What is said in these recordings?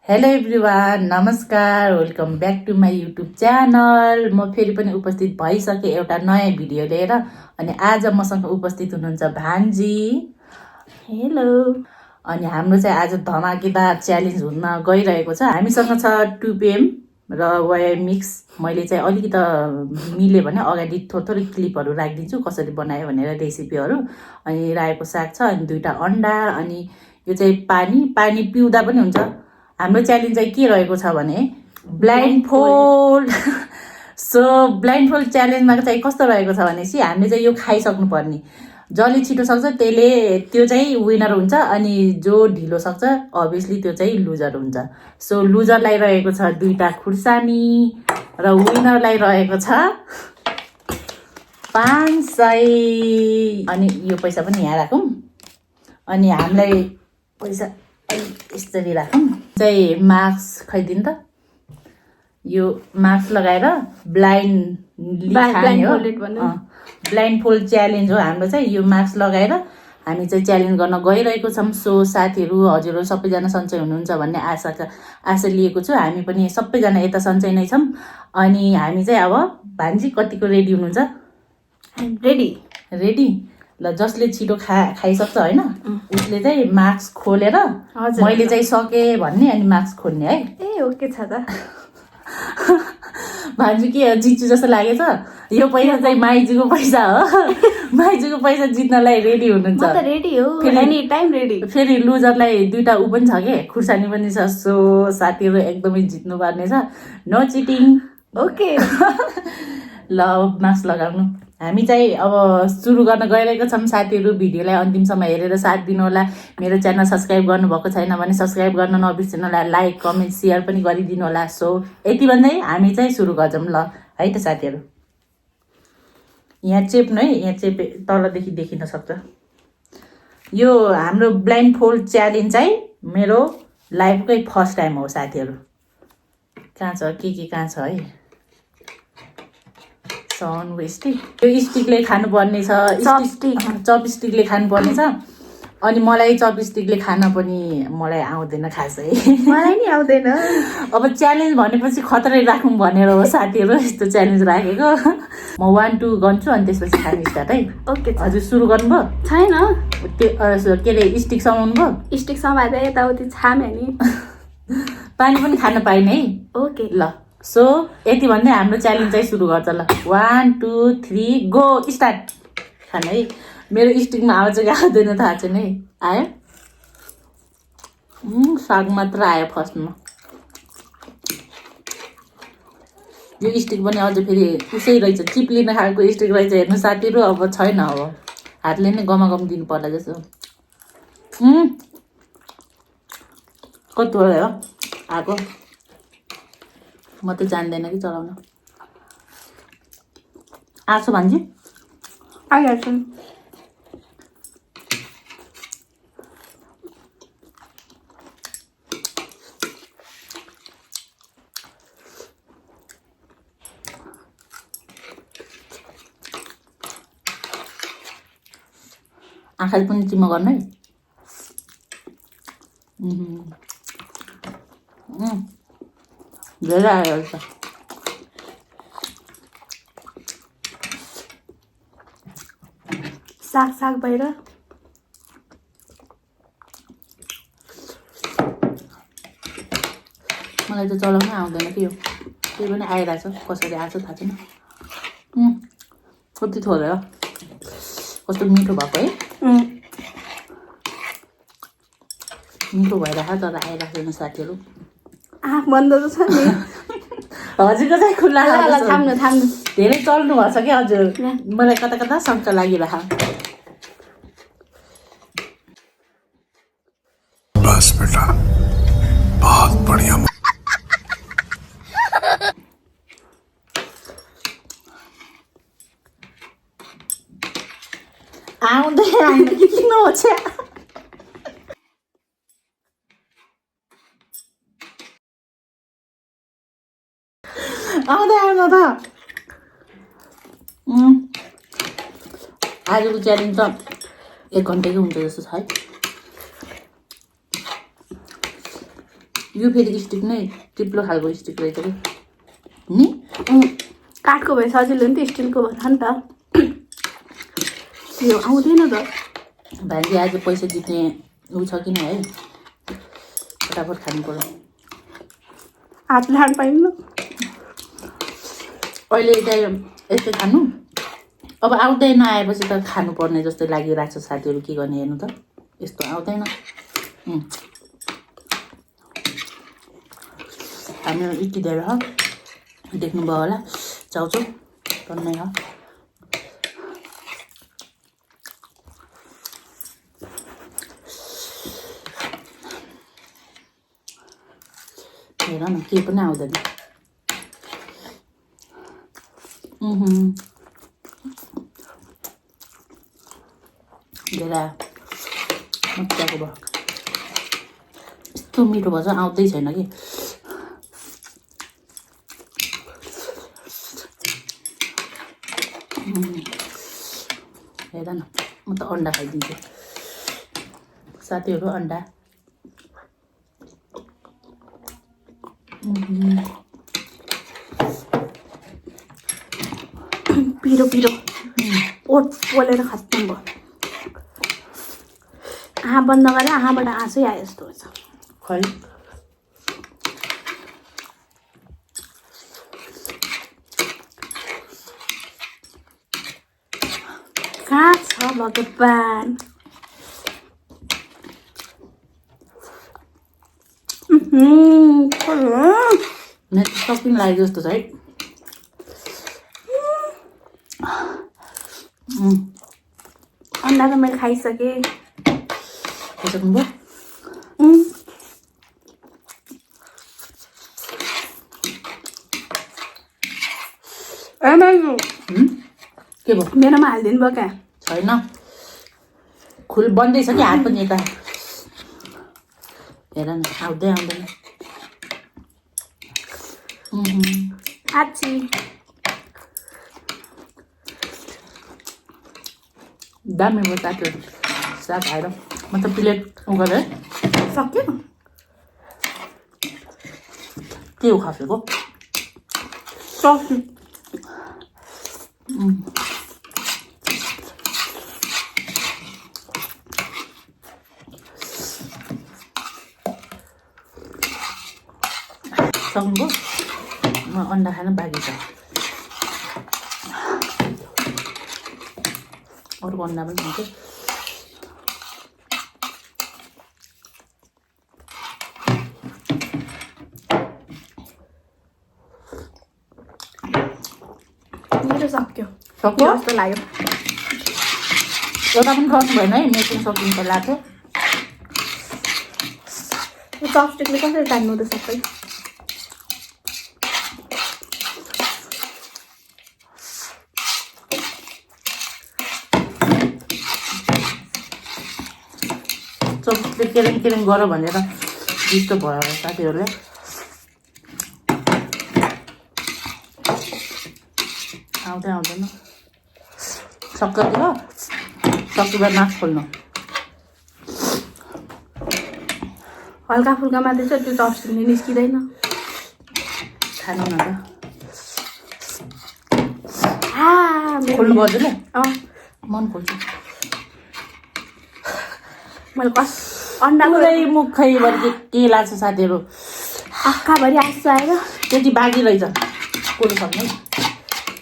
Hello everyone, नमस्कार, welcome back to my YouTube channel. म फेरि पनि उपस्थित भइसकेँ एउटा नयाँ भिडियो लिएर। अनि आज मसँग उपस्थित हुनुहुन्छ भान्जी। हेलो। अनि हाम्रो चाहिँ आज धमाकेदार च्यालेन्ज हुन गइरहेको छ। हामीसँग छ 2 PM र वायर मिक्स। मैले चाहिँ अलिकति मिल्यो भने अगाडि थोरै क्लिपहरू राखिदिन्छु कसरी बनायो भनेर रेसिपीहरू। अनि रायोको साग छ, अनि 2टा अन्डा, अनि यो चाहिँ पानी पिउँदा पनि हुन्छ। हाम्रो च्यालेन्ज चाहिँ के रहेको छ भने blindfold. So blindfold च्यालेन्जमा चाहिँ कस्तो रहेको छ भनेपछि हामीले चाहिँ यो खाइसक्नुपर्ने। जसले छिटो सक्छ त्यो चाहिँ विनर हुन्छ, अनि जो ढिलो सक्छ अभियसली त्यो चाहिँ लुजर हुन्छ। सो लुजरलाई रहेको छ 2टा खुर्सानी र विनरलाई रहेको छ 500। अनि यो पैसा पनि यहाँ राखौँ, अनि हामीलाई पैसा यसरी राखौँ। चाहिँ मास्क खैदिनु त, यो मास्क लगाएर ब्लाइन्ड फोल्ड च्यालेन्ज हो हाम्रो चाहिँ। यो मास्क लगाएर हामी चाहिँ च्यालेन्ज गर्न गइरहेको छौँ। सो साथीहरू, हजुरहरू सबैजना सन्चै हुनुहुन्छ भन्ने आशा लिएको छु। हामी पनि सबैजना यता सन्चै नै छौँ। अनि हामी चाहिँ अब भान्जी कतिको रेडी हुनुहुन्छ? रेडी ल, जसले छिटो खाइसक्छ होइन उसले चाहिँ मास्क खोलेर मैले चाहिँ सकेँ भन्ने, अनि मास्क खोल्ने है। ए ओके छ त। भान्जी के जित्छु जस्तो लागेछ? यो पैसा चाहिँ माइजूको पैसा हो। माइजूको पैसा जित्नलाई रेडी हुनुहुन्छ? म त रेडी हो, एनी टाइम रेडी। फेरि लुजरलाई 2टा उ पनि छ के, खुर्सानी पनि छ। सो साथीहरू एकदमै जित्नु पर्ने छ, नो चिटिङ। ओके। ल मास्क लगाउनु। हामी चाहिँ अब सुरु गर्न गइरहेको छौँ। साथीहरू भिडियोलाई अन्तिमसम्म हेरेर साथ दिनु होला। मेरो च्यानल सब्सक्राइब गर्नुभएको छैन भने सब्सक्राइब गर्न नबिर्सिनु होला। लाइक, कमेन्ट, सेयर पनि गरिदिनु होला। सो यति भन्दै हामी चाहिँ सुरु गर्छौँ ल है त साथीहरू। यहाँ चेप्नु है, यहाँ चेपे तलदेखि देखिन सक्छ। यो हाम्रो ब्लाइन्ड फोल्ड च्यालेन्ज चाहिँ मेरो लाइफकै फर्स्ट टाइम हो साथीहरू। कहाँ छ के कहाँ छ है? सन स्टिक, यो स्टिकले खानुपर्ने छ, चपस्टिकले खानुपर्ने छ। अनि मलाई चपस्टिकले खान पनि मलाई आउँदैन खासै। मलाई नि आउँदैन। अब च्यालेन्ज भनेपछि खतरै राखौँ भनेर हो साथीहरू यस्तो च्यालेन्ज राखेको। म 1 2 गर्छु अनि त्यसपछि खाने स्टार्ट है। ओके। हजुर सुरु गर्नुभयो? छैन, त्यो के अरे स्टिक समाउनु भयो? स्टिक समाएर यताउति छाम्यो नि। पानी पनि खान पाइने है। ओके ल, सो यति भन्दै हाम्रो च्यालेन्ज चाहिँ सुरु गर्छ ल। 1 2 3 गो स्टार्ट। खान है। मेरो स्टिकमा आवाज चाहिँ आउँदैन थाहा छैन है। आयो? साग मात्र आयो फर्स्टमा। यो स्टिक पनि अझ फेरि उसै रहेछ, चिप्लिने खालको स्टिक रहेछ। हेर्नु साथीहरू, अब छैन, अब हातले नै गमागम दिनु पर्ला जस्तो। कति भयो आएको? म त जान्दैन कि चलाउन। आएको भान्जी? आइहाल्छु। आँखा पनि चिम्म गर्नु है। धेरै आयो त। साग बाहिर। मलाई त चलाउनै आउँदैन कि यो, त्यही पनि आइरहेछ। कसरी आएको थाहा छैन। कति थोरै हो, कस्तो मिठो भएको है। मिठो भइरहेको तर आइरहेको छैन साथीहरू। आँख बन्द त छ नि। हजुरको चाहिँ खुल्ला। थाम्नु। धेरै चल्नु भएको छ कि हजुर, मलाई कता शङ्का लागिरह। बस बेटा, बहुत बढ़िया। आउँदैन कि किन हो छ? आउँदैन त। आजको च्यालेन्ज त 1 घन्टाकै हुन्छ जस्तो छ है। यो फेरि स्टिक नै टिप्लो खालको स्टिक रहेछ कि नि काठको भए सजिलो नि त स्टिलको भन्दा नि त यो आउँदैन त भान्जी आज पैसा जित्ने ऊ छ कि नै है फटाफट खानु पर्यो हात लाड पाइन्न अहिले चाहिँ यस्तै खानु अब आउँदै नआएपछि त खानुपर्ने जस्तो लागिरहेको छ साथीहरू के गर्ने हेर्नु त यस्तो आउँदैन हाम्रो यति धेरै हो देख्नुभयो होला चाउचाउ टन्नै हो हेर न के पनि आउँदैन धेरै मजाको भयो यस्तो मिठो भएछ आउँदै छैन कि हेर न म त अन्डा खाइदिन्छु साथीहरू अन्डा पिरो पिरो ओठ पोलेर खत्तम भयो आँखा बन्द गरेर आँखाबाट आँसै आयो जस्तो रहेछ खै कहाँ छ भगवान नेट सकिन लाग्यो जस्तो छ है अन्डा त मैले खाइसकेँ खाइसक्नुभयो के भयो मेरोमा हालिदिनु भयो क्या छैन खुल बन्दैछ कि हात पनि यता हेर न आउँदै आउँदैन आची दामी भयो साथीहरू साग खाएर म त प्लेट उ गरेँ सक्यो के हो खसेको सक्यो सक्नुभयो म अन्डा खान बाँकी छ अरूको अन्डा पनि खान्छु मेरो सक्यो सक्यो जस्तो लाग्यो एउटा पनि गर्नु भएन है मेकिङ सकिन्छ लाग्थ्यो यो चपस्टिकले कसरी तान्नु त सबै चपस्टिकले केरेङ केरेङ गर भनेर यस्तो भयो साथीहरूले आउँदै आउँदैन सक्यो सकिँदा नाक खोल्नु हल्का फुल्का मात्रै छ त्यो चपस्टिकले निस्किँदैन खानु न त खोल्नु पर्दैन मन खोल्छु मैले अन्डाको पुरै मुखैभरि के लाग्छ साथीहरू आँखाभरि आँसु आएर त्यति बाँकी रहेछ कोही सक्ने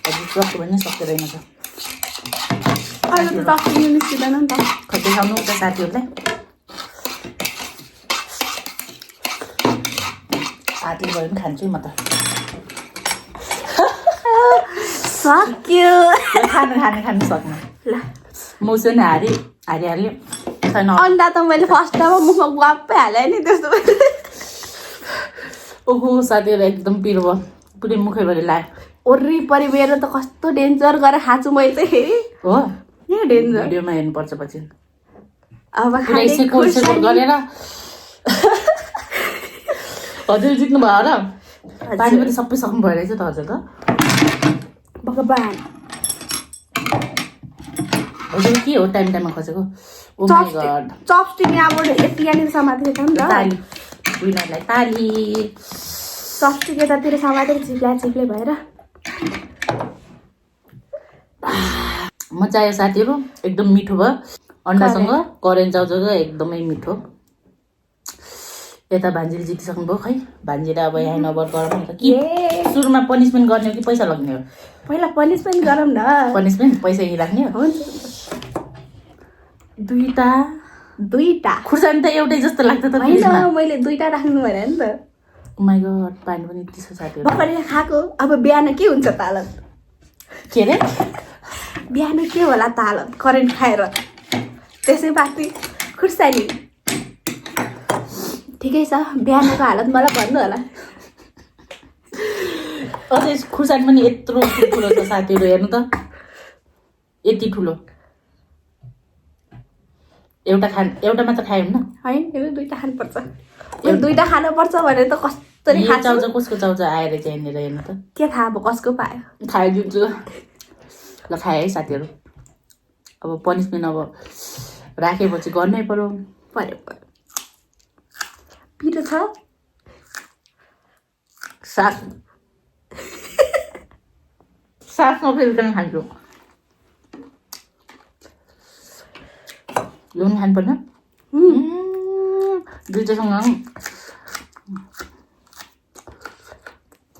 हजुर सक्यो भने सक्यो रहेन त अहिले त चपस्टिकले निस्किँदैन नि त खै खाउनु त साथीहरूलाई हातले भयो पनि खान्छु म त सक्यो खानु सक्नु ल मौसो नि हारिहाल्यो छैन अन्डा त मैले फर्स्टमा मुखमा ग्वाप्पै हालेँ नि त्यस्तो ओहो साथीहरू एकदम पिरो भयो पुरै मुखैभरि लाग्यो वरिपरि मेरो त कस्तो डेन्जर गरेर खान्छु मैले चाहिँ फेरि हो ए डेन्जर भिडियोमा हेर्नुपर्छ पछि अब पुरै सेकोट गरेर हजुर जित्नु भयो र पानी पनि सबै सक्नु भयो रहेछ त हजुर त भगवान हजुर के हो टाइम टाइममा खसेको ओ माई गॉड चपस्टिक यहाँबाट यति यहाँनिर समातेको छ नि त विनरलाई ताली। सफ्ट यतातिर समातेर चिप्ले भएर मजा आयो साथीहरू, एकदम मिठो भयो। अन्डासँग करेन्ट चाउचाउ एकदमै मिठो। यता भान्जीले जितिसक्नु भयो खै। भान्जीले अब यहाँ नबर गरौँ कि सुरुमा पनिसमेन्ट गर्ने हो कि पैसा लग्ने हो? पहिला पनिसमेन्ट गरौँ न। पनिसमेन्ट पैसा यही राख्ने हो? दुईटा खुर्सानी त एउटै जस्तो लाग्छ त। होइन मैले दुईटा राख्नु भने नि त। ओ माय गॉड, पानी पनि दिसो साथीहरू। भर्खर खाएको अब बिहान के हुन्छ तालत? के रे बिहान के होला तालत? करेन्ट खाएर त्यसै बाँकी खुर्सानी। ठिकै छ, बिहानको हालत मलाई भन्नु होला। अझै खुर्सानी पनि यत्रो ठुलो छ साथीहरू, हेर्नु त यति ठुलो। एउटा मात्र खायो न? होइन, यो दुईटा खानुपर्छ। यो दुईटा खानुपर्छ भने त कसरी खान्छ? चाउचाउ कसको चाउचाउ आएर चाहिँ यहाँनिर हेर्नु त। के थाहा अब कसको पायो? खाइदिन्छु ल। खाएँ है साथीहरू। अब पनिसमेन्ट अब राखेपछि गर्नै पर्यो। पिरो छ सासमा फेरि खान्छु। यो पनि खानु पर्ने दुईटासँग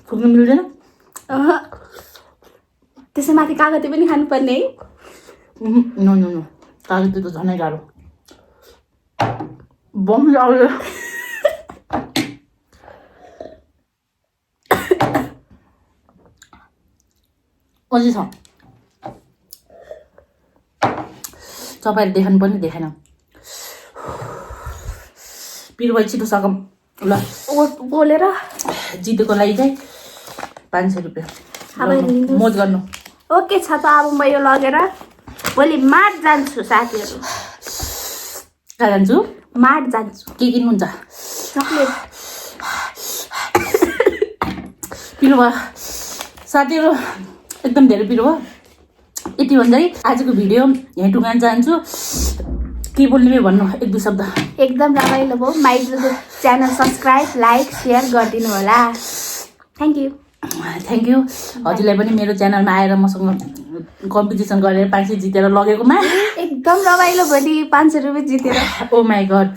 फुक्नु मिल्दैन। त्यसै माथि कागती पनि खानुपर्ने है। नो कागती त झनै गाह्रो। बम आउँयो। अझै छ, तपाईँहरू देखाउनु पनि देखाएन। पिरो भयो, छिटो सकम ल। बोलेर जितेको लागि चाहिँ 500 रुपियाँ मोज गर्नु। ओके छ त। अब म यो लगेर भोलि माट जान्छु साथीहरू। कहाँ जान्छु? माट जान्छु। के किन्नुहुन्छ? चक्लेट। पिरो भयो साथीहरू, एकदम धेरै पिरो भयो। यति भन्दै आजको भिडियो यहीँ टुङ्गान चाहन्छु। के बोल्ने भन्नु, एक दुई शब्द। एकदम रमाइलो भयो। My channel subscribe, like, share गरिदिनु होला। Thank you. हजुरलाई पनि मेरो च्यानलमा आएर मसँग कम्पिटिसन गरेर 500 जितेर लगेकोमा एकदम रमाइलो भयो नि। 500 रुपियाँ जितेर। ओ माई गड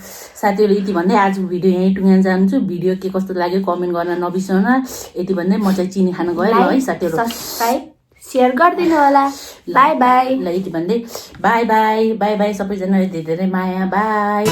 साथीहरू, यति भन्दै आजको भिडियो यहीँ टुङ्गान चाहन्छु। भिडियो के कस्तो लाग्यो कमेन्ट गर्न नबिर्सनु। यति भन्दै म चाहिँ चिनी खान गएँ ल है साथीहरू। सब्सक्राइब सेयर गरिदिनु होला। By by. ल यति भन्दै बाई बाई सबैजनालाई धेरै धेरै माया। बाई।